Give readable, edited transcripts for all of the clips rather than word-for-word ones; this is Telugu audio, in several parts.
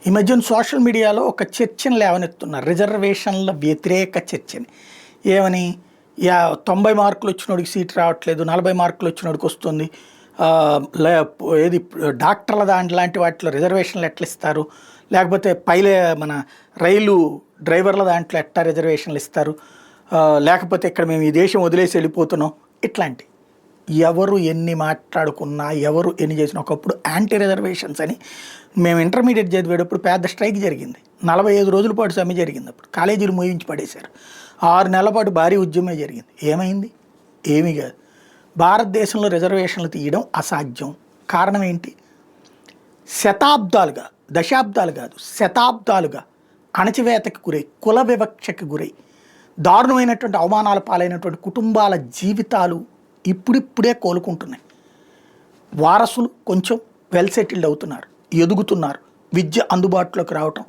ఈ మధ్యన సోషల్ మీడియాలో ఒక చర్చను లేవనెత్తున్నారు, రిజర్వేషన్ల వ్యతిరేక చర్చని. ఏమని, 90 మార్కులు వచ్చినోడికి సీట్ రావట్లేదు, 40 మార్కులు వచ్చినోడికి వస్తుంది, ఏది డాక్టర్ల లాంటి వాటిలో రిజర్వేషన్లు ఎట్లా ఇస్తారు, లేకపోతే మన రైలు డ్రైవర్ల దాంట్లో ఎట్లా రిజర్వేషన్లు ఇస్తారు, లేకపోతే ఇక్కడ మేము ఈ దేశం వదిలేసి వెళ్ళిపోతున్నాం. ఇట్లాంటి ఎవరు ఎన్ని మాట్లాడుకున్నా, ఎవరు ఎన్ని చేసినా, ఒకప్పుడు యాంటీ రిజర్వేషన్స్ అని మేము ఇంటర్మీడియట్ చదివేటప్పుడు పెద్ద స్ట్రైక్ జరిగింది. 45 రోజుల పాటు సమ్మె జరిగింది. అప్పుడు కాలేజీలు మూయించి పడేశారు. 6 నెలల పాటు భారీ ఉద్యమే జరిగింది. ఏమైంది? ఏమీ కాదు. భారతదేశంలో రిజర్వేషన్లు తీయడం అసాధ్యం. కారణం ఏంటి? శతాబ్దాలుగా, దశాబ్దాలు కాదు, శతాబ్దాలుగా అణచివేతకు గురై, కుల వివక్షకు గురై, దారుణమైనటువంటి అవమానాల పాలైనటువంటి కుటుంబాల జీవితాలు ఇప్పుడిప్పుడే కోలుకుంటున్నాయి. వారసులు కొంచెం వెల్ సెటిల్డ్ అవుతున్నారు, ఎదుగుతున్నారు, విద్య అందుబాటులోకి రావటం,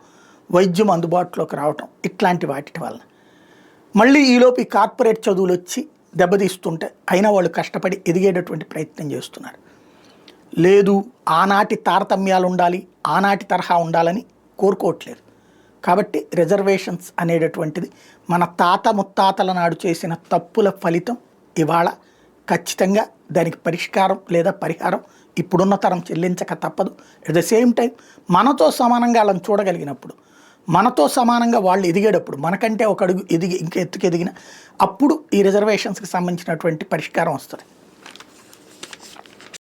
వైద్యం అందుబాటులోకి రావటం, ఇట్లాంటి వాటి వలన మళ్ళీ ఈలోపు ఈ కార్పొరేట్ చదువులు వచ్చి దెబ్బతీస్తుంటే అయినా వాళ్ళు కష్టపడి ఎదిగేటటువంటి ప్రయత్నం చేస్తున్నారు. లేదు, ఆనాటి తారతమ్యాలు ఉండాలి, ఆనాటి తరహా ఉండాలని కోరుకోవట్లేదు. కాబట్టి రిజర్వేషన్స్ అనేటటువంటిది మన తాత ముత్తాతల నాడు చేసిన తప్పుల ఫలితం. ఇవాళ ఖచ్చితంగా దానికి పరిష్కారం లేదా పరిహారం ఇప్పుడున్న తరం చెల్లించక తప్పదు. అట్ ద సేమ్ టైం మనతో సమానంగా వాళ్ళని చూడగలిగినప్పుడు, మనతో సమానంగా వాళ్ళు ఎదిగేటప్పుడు, మనకంటే ఒక అడుగు ఎదిగి ఇంకా ఎత్తుకు ఎదిగిన అప్పుడు ఈ రిజర్వేషన్స్కి సంబంధించినటువంటి పరిష్కారం వస్తుంది.